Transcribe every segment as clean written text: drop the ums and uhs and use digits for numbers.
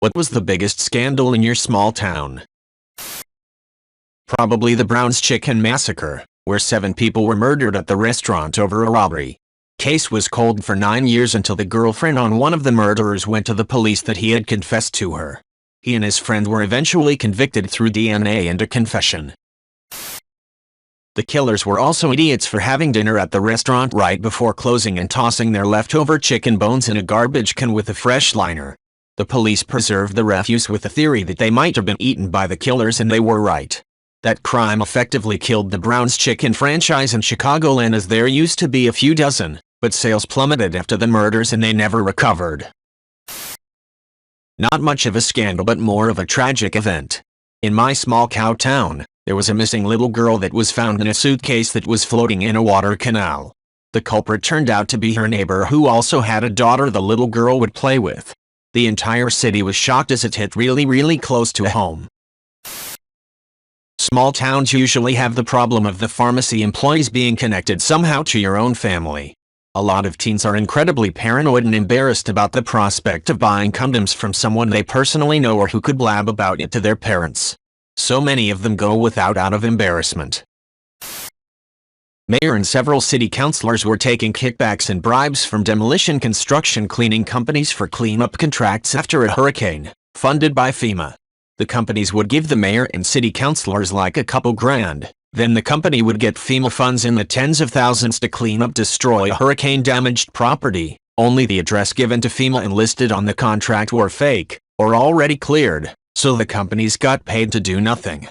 What was the biggest scandal in your small town? Probably the Brown's Chicken Massacre, where 7 people were murdered at the restaurant over a robbery. Case was cold for 9 years until the girlfriend on one of the murderers went to the police that he had confessed to her. He and his friend were eventually convicted through DNA and a confession. The killers were also idiots for having dinner at the restaurant right before closing and tossing their leftover chicken bones in a garbage can with a fresh liner. The police preserved the refuse with the theory that they might have been eaten by the killers, and they were right. That crime effectively killed the Brown's Chicken franchise in Chicagoland, as there used to be a few dozen, but sales plummeted after the murders and they never recovered. Not much of a scandal, but more of a tragic event. In my small cow town, there was a missing little girl that was found in a suitcase that was floating in a water canal. The culprit turned out to be her neighbor, who also had a daughter the little girl would play with. The entire city was shocked as it hit really close to home. Small towns usually have the problem of the pharmacy employees being connected somehow to your own family. A lot of teens are incredibly paranoid and embarrassed about the prospect of buying condoms from someone they personally know or who could blab about it to their parents. So many of them go without out of embarrassment. Mayor and several city councilors were taking kickbacks and bribes from demolition construction cleaning companies for cleanup contracts after a hurricane, funded by FEMA. The companies would give the mayor and city councilors like a couple grand, then the company would get FEMA funds in the tens of thousands to clean up destroy hurricane-damaged property. Only the address given to FEMA and listed on the contract were fake, or already cleared, so the companies got paid to do nothing.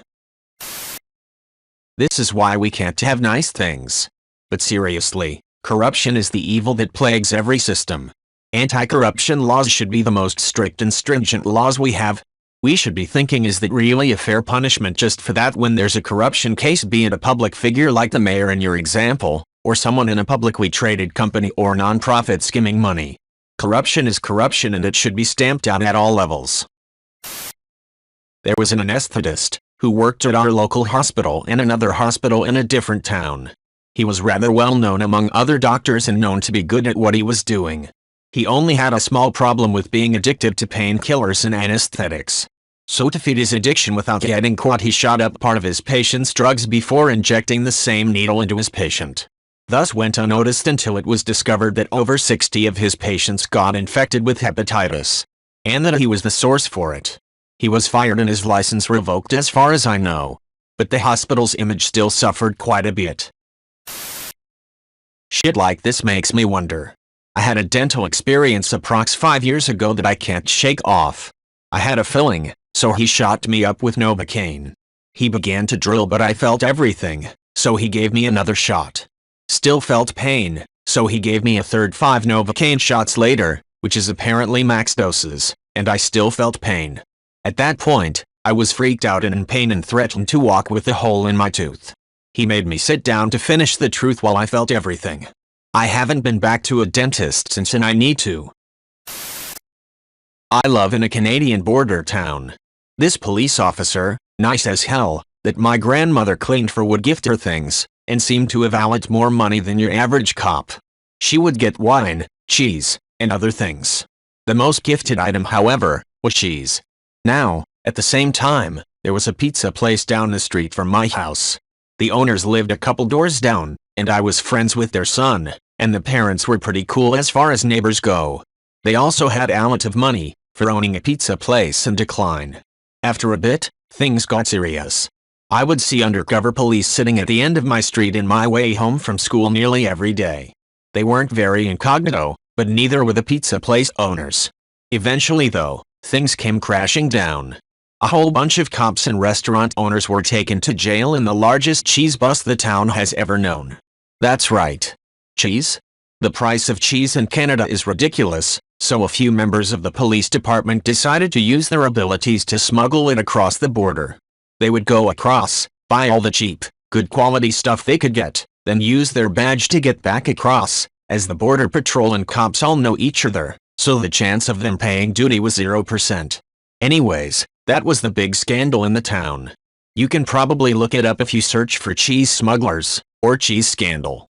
This is why we can't have nice things. But seriously, corruption is the evil that plagues every system. Anti-corruption laws should be the most strict and stringent laws we have. We should be thinking, is that really a fair punishment just for that when there's a corruption case, be it a public figure like the mayor in your example, or someone in a publicly traded company or nonprofit skimming money? Corruption is corruption, and it should be stamped out at all levels. There was an anesthetist who worked at our local hospital and another hospital in a different town. He was rather well known among other doctors and known to be good at what he was doing. He only had a small problem with being addicted to painkillers and anesthetics. So to feed his addiction without getting caught, he shot up part of his patient's drugs before injecting the same needle into his patient. Thus went unnoticed until it was discovered that over 60 of his patients got infected with hepatitis, and that he was the source for it. He was fired and his license revoked as far as I know. But the hospital's image still suffered quite a bit. Shit like this makes me wonder. I had a dental experience approx 5 years ago that I can't shake off. I had a filling, so he shot me up with Novocaine. He began to drill, but I felt everything, so he gave me another shot. Still felt pain, so he gave me a third 5 Novocaine shots later, which is apparently max doses, and I still felt pain. At that point, I was freaked out and in pain and threatened to walk with a hole in my tooth. He made me sit down to finish the truth while I felt everything. I haven't been back to a dentist since, and I need to. I live in a Canadian border town. This police officer, nice as hell, that my grandmother cleaned for would gift her things, and seemed to have allowed more money than your average cop. She would get wine, cheese, and other things. The most gifted item, however, was cheese. Now, at the same time, there was a pizza place down the street from my house. The owners lived a couple doors down, and I was friends with their son, and the parents were pretty cool as far as neighbors go. They also had a lot of money for owning a pizza place and decline. After a bit, things got serious. I would see undercover police sitting at the end of my street in my way home from school nearly every day. They weren't very incognito, but neither were the pizza place owners. Eventually though, things came crashing down. A whole bunch of cops and restaurant owners were taken to jail in the largest cheese bust the town has ever known. That's right. Cheese? The price of cheese in Canada is ridiculous, so a few members of the police department decided to use their abilities to smuggle it across the border. They would go across, buy all the cheap, good quality stuff they could get, then use their badge to get back across, as the border patrol and cops all know each other, so the chance of them paying duty was 0%. Anyways, that was the big scandal in the town. You can probably look it up if you search for cheese smugglers, or cheese scandal.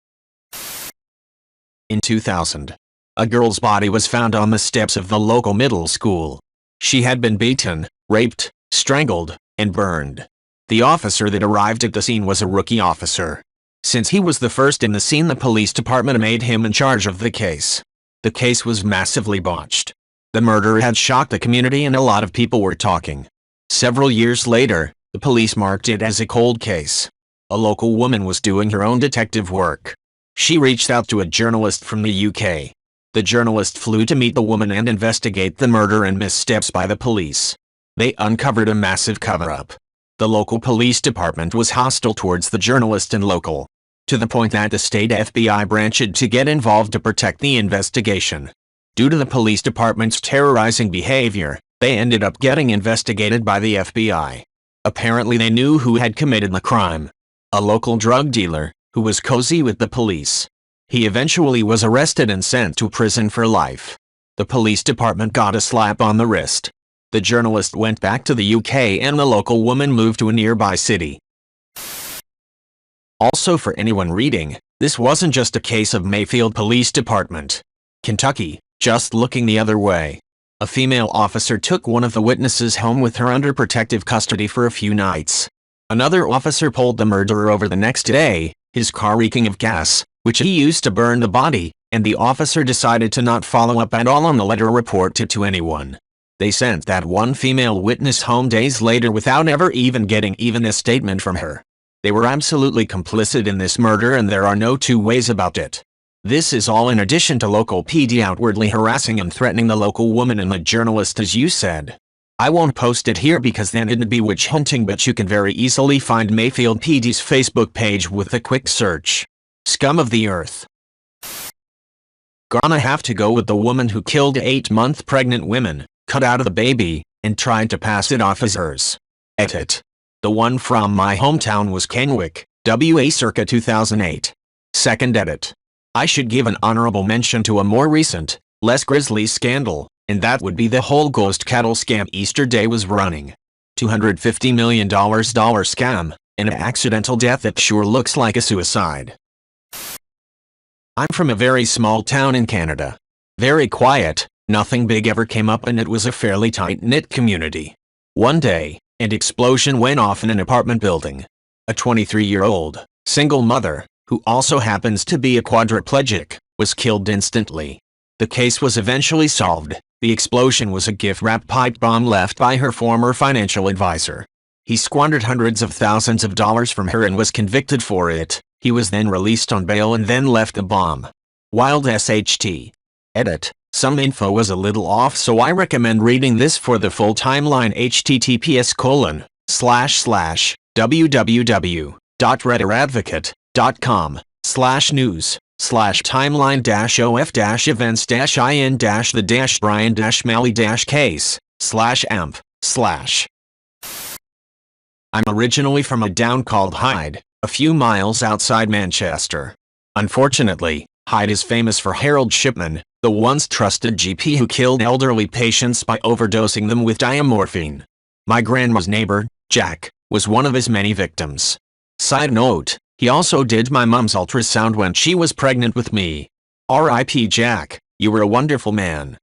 In 2000, a girl's body was found on the steps of the local middle school. She had been beaten, raped, strangled, and burned. The officer that arrived at the scene was a rookie officer. Since he was the first in the scene, the police department made him in charge of the case. The case was massively botched. The murder had shocked the community and a lot of people were talking. Several years later, the police marked it as a cold case. A local woman was doing her own detective work. She reached out to a journalist from the UK. The journalist flew to meet the woman and investigate the murder and missteps by the police. They uncovered a massive cover-up. The local police department was hostile towards the journalist and local, to the point that the state FBI branch had to get involved to protect the investigation. Due to the police department's terrorizing behavior, they ended up getting investigated by the FBI. Apparently they knew who had committed the crime. A local drug dealer, who was cozy with the police. He eventually was arrested and sent to prison for life. The police department got a slap on the wrist. The journalist went back to the UK and the local woman moved to a nearby city. Also, for anyone reading, this wasn't just a case of Mayfield Police Department, Kentucky, just looking the other way. A female officer took one of the witnesses home with her under protective custody for a few nights. Another officer pulled the murderer over the next day, his car reeking of gas, which he used to burn the body, and the officer decided to not follow up at all on the letter or report it to anyone. They sent that one female witness home days later without ever even getting even a statement from her. They were absolutely complicit in this murder and there are no two ways about it. This is all in addition to local PD outwardly harassing and threatening the local woman and the journalist, as you said. I won't post it here because then it'd be witch hunting, but you can very easily find Mayfield PD's Facebook page with a quick search. Scum of the earth. Gonna have to go with the woman who killed 8-month pregnant women, cut out of the baby, and tried to pass it off as hers. Edit. The one from my hometown was Kenwick, WA circa 2008. Second edit. I should give an honorable mention to a more recent, less grisly scandal, and that would be the whole ghost cattle scam Easter Day was running. $250 million scam, and an accidental death that sure looks like a suicide. I'm from a very small town in Canada. Very quiet, nothing big ever came up and it was a fairly tight-knit community. One day, an explosion went off in an apartment building. A 23-year-old, single mother, who also happens to be a quadriplegic, was killed instantly. The case was eventually solved. The explosion was a gift-wrapped pipe bomb left by her former financial advisor. He squandered hundreds of thousands of dollars from her and was convicted for it. He was then released on bail and then left the bomb. Wild SHT. Edit. Some info was a little off, so I recommend reading this for the full timeline. https://www.reddit.com/news/timeline-of-events-in-the-brian-malley-case/amp/ I'm originally from a town called Hyde, a few miles outside Manchester. Unfortunately, Hyde is famous for Harold Shipman, the once trusted GP who killed elderly patients by overdosing them with diamorphine. My grandma's neighbor, Jack, was one of his many victims. Side note, he also did my mom's ultrasound when she was pregnant with me. R.I.P. Jack, you were a wonderful man.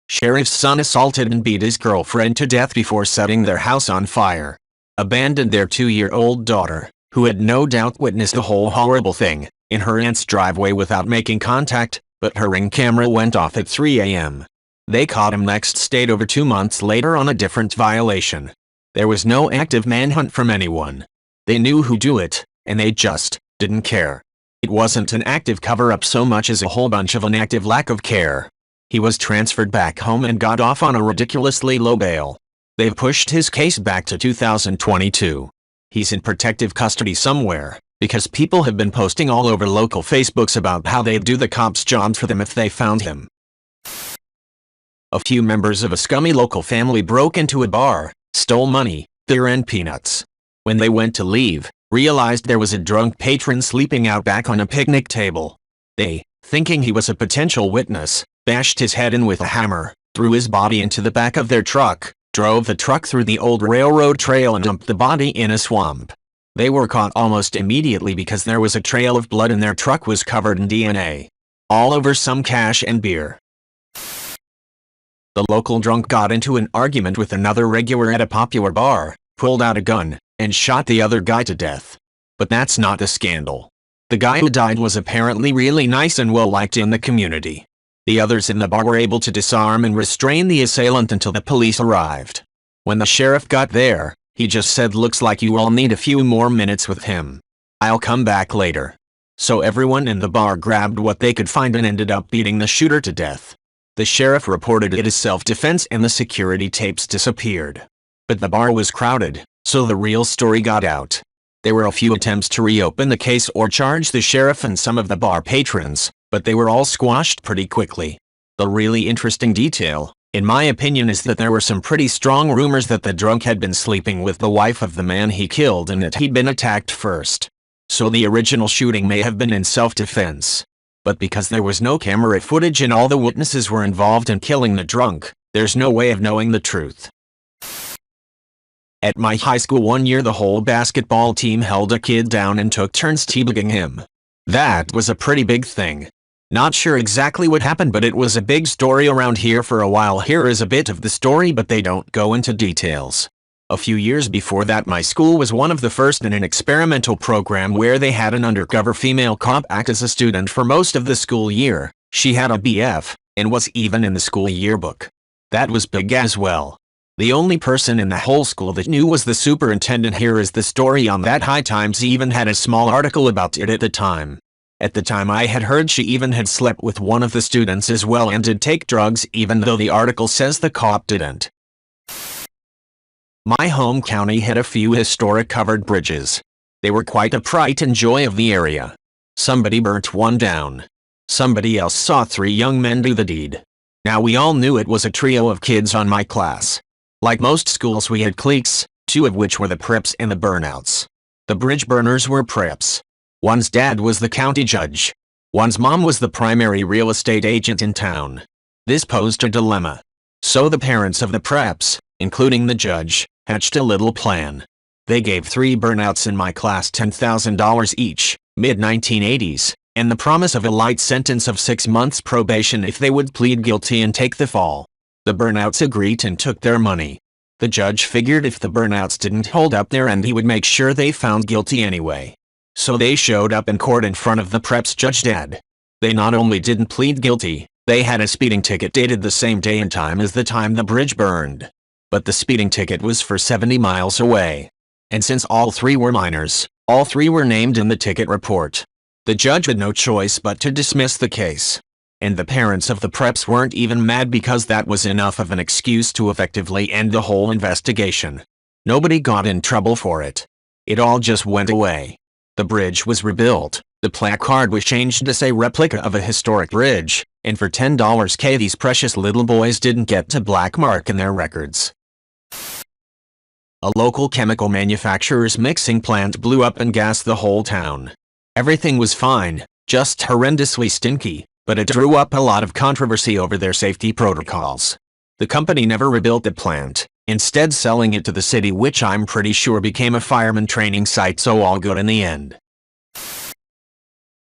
Sheriff's son assaulted and beat his girlfriend to death before setting their house on fire. Abandoned their 2-year-old daughter, who had no doubt witnessed the whole horrible thing, in her aunt's driveway without making contact, but her Ring camera went off at 3 a.m. They caught him next state over 2 months later on a different violation. There was no active manhunt from anyone. They knew who do it, and they just didn't care. It wasn't an active cover-up so much as a whole bunch of inactive lack of care. He was transferred back home and got off on a ridiculously low bail. They've pushed his case back to 2022. He's in protective custody somewhere, because people have been posting all over local Facebooks about how they'd do the cops' job for them if they found him. A few members of a scummy local family broke into a bar, stole money, beer and peanuts. When they went to leave, realized there was a drunk patron sleeping out back on a picnic table. They, thinking he was a potential witness, bashed his head in with a hammer, threw his body into the back of their truck, drove the truck through the old railroad trail and dumped the body in a swamp. They were caught almost immediately because there was a trail of blood and their truck was covered in DNA. All over some cash and beer. The local drunk got into an argument with another regular at a popular bar, pulled out a gun, and shot the other guy to death. But that's not the scandal. The guy who died was apparently really nice and well-liked in the community. The others in the bar were able to disarm and restrain the assailant until the police arrived. When the sheriff got there, he just said, "Looks like you all need a few more minutes with him. I'll come back later." So everyone in the bar grabbed what they could find and ended up beating the shooter to death. The sheriff reported it as self-defense and the security tapes disappeared. But the bar was crowded, so the real story got out. There were a few attempts to reopen the case or charge the sheriff and some of the bar patrons, but they were all squashed pretty quickly. The really interesting detail, in my opinion, is that there were some pretty strong rumors that the drunk had been sleeping with the wife of the man he killed and that he'd been attacked first. So the original shooting may have been in self-defense. But because there was no camera footage and all the witnesses were involved in killing the drunk, there's no way of knowing the truth. At my high school one year, the whole basketball team held a kid down and took turns teabagging him. That was a pretty big thing. Not sure exactly what happened, but it was a big story around here for a while. Here is a bit of the story, but they don't go into details. A few years before that, my school was one of the first in an experimental program where they had an undercover female cop act as a student for most of the school year. She had a BF, and was even in the school yearbook. That was big as well. The only person in the whole school that knew was the superintendent. Here is the story on that. High Times even had a small article about it at the time. At the time, I had heard she even had slept with one of the students as well and did take drugs, even though the article says the cop didn't. My home county had a few historic covered bridges. They were quite a pride and joy of the area. Somebody burnt one down. Somebody else saw 3 young men do the deed. Now we all knew it was a trio of kids on my class. Like most schools, we had cliques, 2 of which were the preps and the burnouts. The bridge burners were preps. One's dad was the county judge. One's mom was the primary real estate agent in town. This posed a dilemma. So the parents of the preps, including the judge, hatched a little plan. They gave 3 burnouts in my class $10,000 each, mid-1980s, and the promise of a light sentence of 6 months probation if they would plead guilty and take the fall. The burnouts agreed and took their money. The judge figured if the burnouts didn't hold up their end, he would make sure they found guilty anyway. So they showed up in court in front of the preps judge dad. They not only didn't plead guilty, they had a speeding ticket dated the same day and time as the time the bridge burned. But the speeding ticket was for 70 miles away. And since all 3 were minors, all 3 were named in the ticket report. The judge had no choice but to dismiss the case. And the parents of the preps weren't even mad, because that was enough of an excuse to effectively end the whole investigation. Nobody got in trouble for it. It all just went away. The bridge was rebuilt, the placard was changed to say replica of a historic bridge, and for $10K these precious little boys didn't get to black mark in their records. A local chemical manufacturer's mixing plant blew up and gassed the whole town. Everything was fine, just horrendously stinky, but it drew up a lot of controversy over their safety protocols. The company never rebuilt the plant, instead selling it to the city, which I'm pretty sure became a fireman training site, so all good in the end.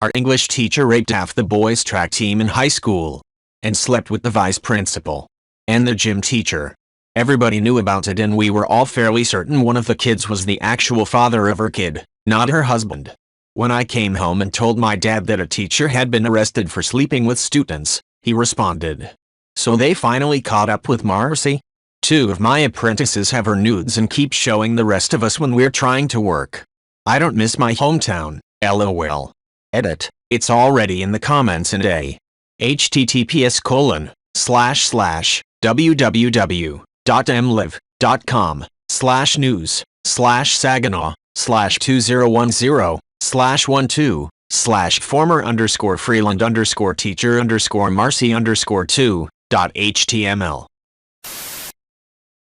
Our English teacher raped half the boys' track team in high school, and slept with the vice principal and the gym teacher. Everybody knew about it, and we were all fairly certain one of the kids was the actual father of her kid, not her husband. When I came home and told my dad that a teacher had been arrested for sleeping with students, he responded, "So they finally caught up with Marcy? 2 of my apprentices have her nudes and keep showing the rest of us when we're trying to work. I don't miss my hometown, lol." Edit. It's already in the comments and https://www.mlive.com/news/saginaw/2010/former_freeland_teacher_Marcy_2.html.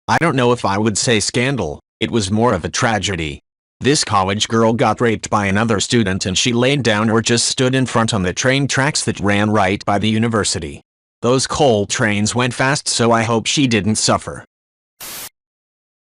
I don't know if I would say scandal, it was more of a tragedy. This college girl got raped by another student, and she laid down or just stood in front on the train tracks that ran right by the university. Those coal trains went fast, so I hope she didn't suffer.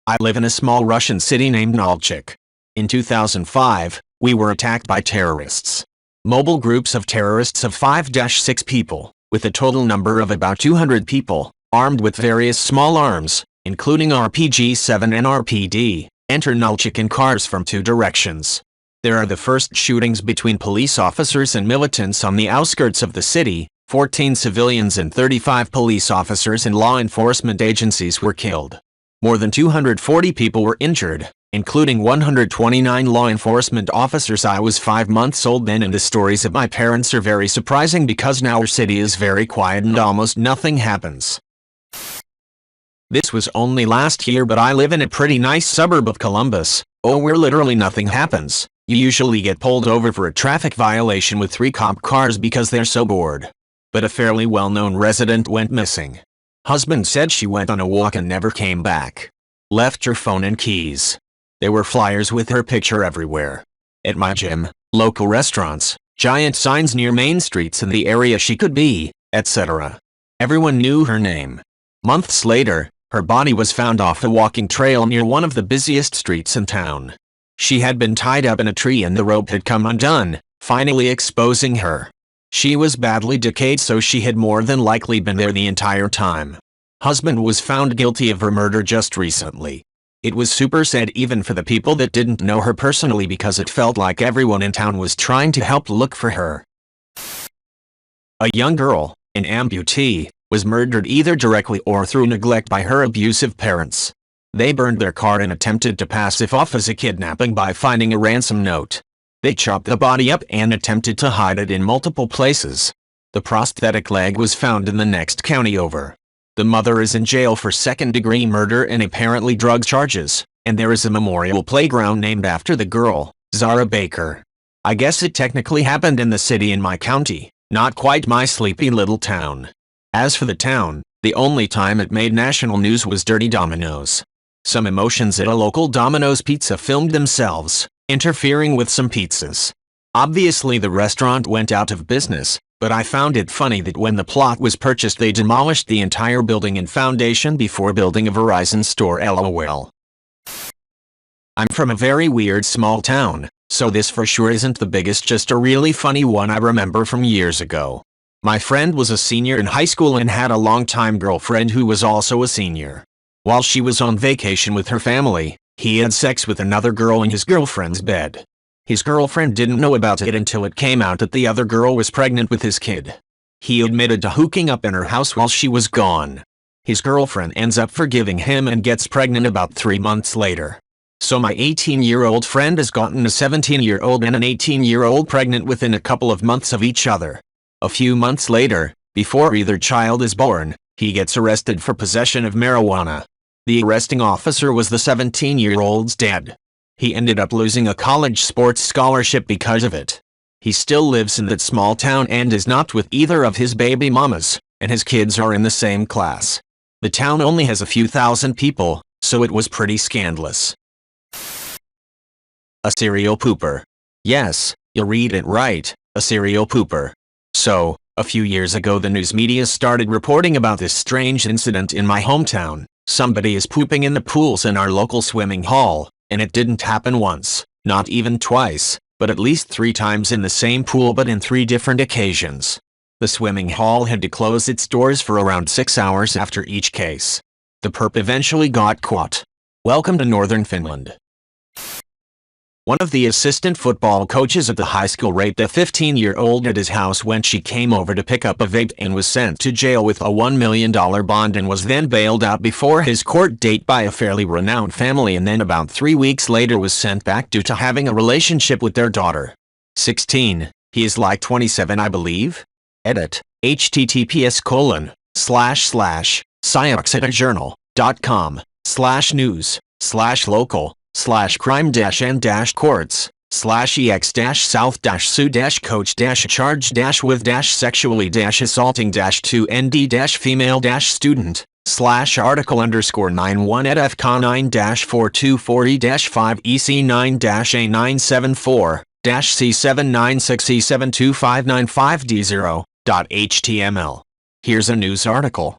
I live in a small Russian city named Nalchik. In 2005, we were attacked by terrorists. Mobile groups of terrorists of 5-6 people, with a total number of about 200 people, armed with various small arms, including RPG-7 and RPD, enter Nulchik in cars from two directions. There are the first shootings between police officers and militants on the outskirts of the city. 14 civilians and 35 police officers and law enforcement agencies were killed. More than 240 people were injured, including 129 law enforcement officers. I was 5 months old then, and the stories of my parents are very surprising because now our city is very quiet and almost nothing happens. This was only last year, but I live in a pretty nice suburb of Columbus, where literally nothing happens. You usually get pulled over for a traffic violation with 3 cop cars because they're so bored. But a fairly well-known resident went missing. Husband said she went on a walk and never came back. Left her phone and keys. There were flyers with her picture everywhere. At my gym, local restaurants, giant signs near main streets in the area she could be, etc. Everyone knew her name. Months later, her body was found off a walking trail near one of the busiest streets in town. She had been tied up in a tree and the rope had come undone, finally exposing her. She was badly decayed, so she had more than likely been there the entire time. Husband was found guilty of her murder just recently. It was super sad even for the people that didn't know her personally, because it felt like everyone in town was trying to help look for her. A young girl, an amputee, was murdered either directly or through neglect by her abusive parents. They burned their car and attempted to pass it off as a kidnapping by finding a ransom note. They chopped the body up and attempted to hide it in multiple places. The prosthetic leg was found in the next county over. The mother is in jail for second-degree murder and apparently drug charges, and there is a memorial playground named after the girl, Zara Baker. I guess it technically happened in the city in my county, not quite my sleepy little town. As for the town, the only time it made national news was Dirty Domino's. Some emotions at a local Domino's Pizza filmed themselves interfering with some pizzas. Obviously the restaurant went out of business, but I found it funny that when the plot was purchased they demolished the entire building and foundation before building a Verizon store. LOL. I'm from a very weird small town, so this for sure isn't the biggest, just a really funny one I remember from years ago. My friend was a senior in high school and had a longtime girlfriend who was also a senior. While she was on vacation with her family, he had sex with another girl in his girlfriend's bed. His girlfriend didn't know about it until it came out that the other girl was pregnant with his kid. He admitted to hooking up in her house while she was gone. His girlfriend ends up forgiving him and gets pregnant about 3 months later. So my 18-year-old friend has gotten a 17-year-old and an 18-year-old pregnant within a couple of months of each other. A few months later, before either child is born, he gets arrested for possession of marijuana. The arresting officer was the 17-year-old's dad. He ended up losing a college sports scholarship because of it. He still lives in that small town and is not with either of his baby mamas, and his kids are in the same class. The town only has a few thousand people, so it was pretty scandalous. A serial pooper. Yes, you'll read it right, a serial pooper. So, a few years ago the news media started reporting about this strange incident in my hometown. Somebody is pooping in the pools in our local swimming hall, and it didn't happen once, not even twice, but at least 3 times in the same pool, but in 3 different occasions. The swimming hall had to close its doors for around 6 hours after each case. The perp eventually got caught. Welcome to northern Finland. One of the assistant football coaches at the high school raped a 15-year-old at his house when she came over to pick up a vape and was sent to jail with a $1 million bond, and was then bailed out before his court date by a fairly renowned family, and then about 3 weeks later was sent back due to having a relationship with their daughter. 16. He is like 27, I believe? Edit. https://science-article_911fk9-424-5EC9-A974-C796C725995D0.html. Here's a news article.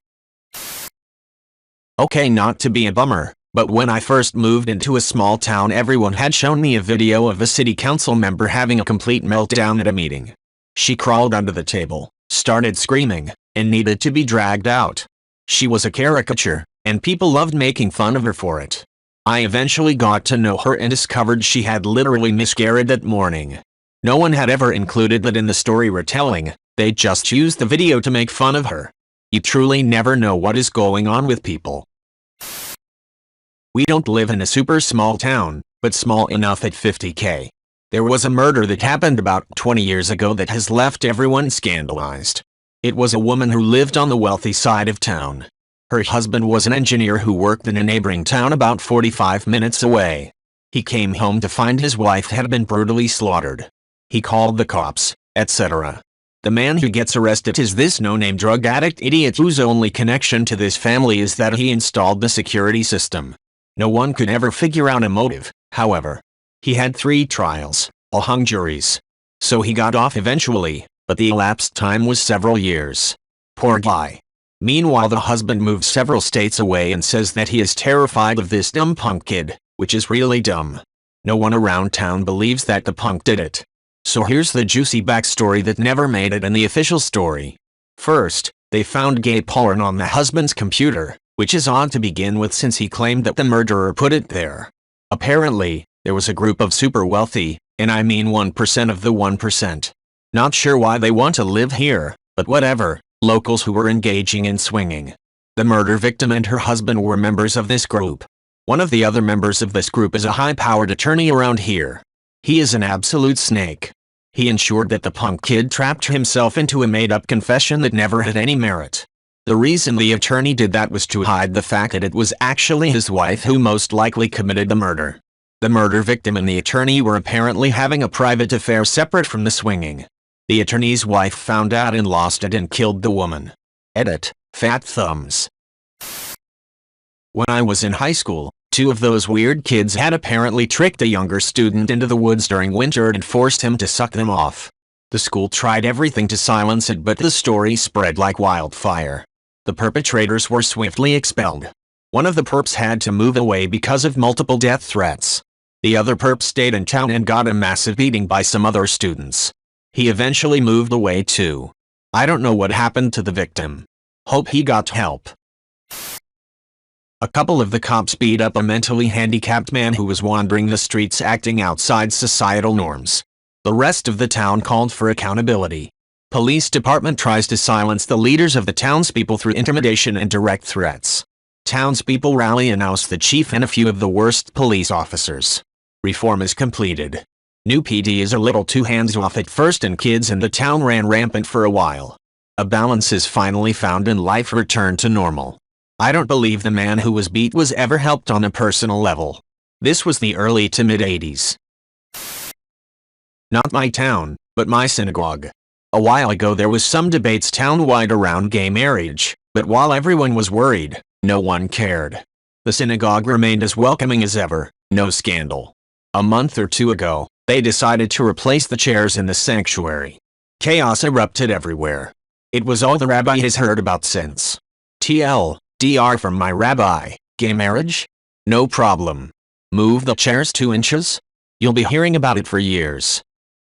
Okay, not to be a bummer, but when I first moved into a small town everyone had shown me a video of a city council member having a complete meltdown at a meeting. She crawled under the table, started screaming, and needed to be dragged out. She was a caricature, and people loved making fun of her for it. I eventually got to know her and discovered she had literally miscarried that morning. No one had ever included that in the story retelling, they just used the video to make fun of her. You truly never know what is going on with people. We don't live in a super small town, but small enough at 50K. There was a murder that happened about 20 years ago that has left everyone scandalized. It was a woman who lived on the wealthy side of town. Her husband was an engineer who worked in a neighboring town about 45 minutes away. He came home to find his wife had been brutally slaughtered. He called the cops, etc. The man who gets arrested is this no-name drug addict idiot whose only connection to this family is that he installed the security system. No one could ever figure out a motive, however. He had 3 trials, all hung juries. So he got off eventually, but the elapsed time was several years. Poor guy. Meanwhile, the husband moved several states away and says that he is terrified of this dumb punk kid, which is really dumb. No one around town believes that the punk did it. So here's the juicy backstory that never made it in the official story. First, they found gay porn on the husband's computer, which is odd to begin with since he claimed that the murderer put it there. Apparently, there was a group of super wealthy, and I mean 1% of the 1%. Not sure why they want to live here, but whatever. Locals who were engaging in swinging. The murder victim and her husband were members of this group. One of the other members of this group is a high-powered attorney around here. He is an absolute snake. He ensured that the punk kid trapped himself into a made-up confession that never had any merit. The reason the attorney did that was to hide the fact that it was actually his wife who most likely committed the murder. The murder victim and the attorney were apparently having a private affair separate from the swinging. The attorney's wife found out and lost it and killed the woman. Edit, fat thumbs. When I was in high school, 2 of those weird kids had apparently tricked a younger student into the woods during winter and forced him to suck them off. The school tried everything to silence it, but the story spread like wildfire. The perpetrators were swiftly expelled. One of the perps had to move away because of multiple death threats. The other perp stayed in town and got a massive beating by some other students. He eventually moved away too. I don't know what happened to the victim. Hope he got help. A couple of the cops beat up a mentally handicapped man who was wandering the streets acting outside societal norms. The rest of the town called for accountability. Police department tries to silence the leaders of the townspeople through intimidation and direct threats. Townspeople rally and oust the chief and a few of the worst police officers. Reform is completed. New PD is a little too hands-off at first and kids in the town ran rampant for a while. A balance is finally found and life returned to normal. I don't believe the man who was beat was ever helped on a personal level. This was the early to mid-80s. Not my town, but my synagogue. A while ago there was some debates town-wide around gay marriage, but while everyone was worried, no one cared. The synagogue remained as welcoming as ever, no scandal. A month or 2 ago, they decided to replace the chairs in the sanctuary. Chaos erupted everywhere. It was all the rabbi has heard about since. TLDR from my rabbi, gay marriage? No problem. Move the chairs 2 inches? You'll be hearing about it for years.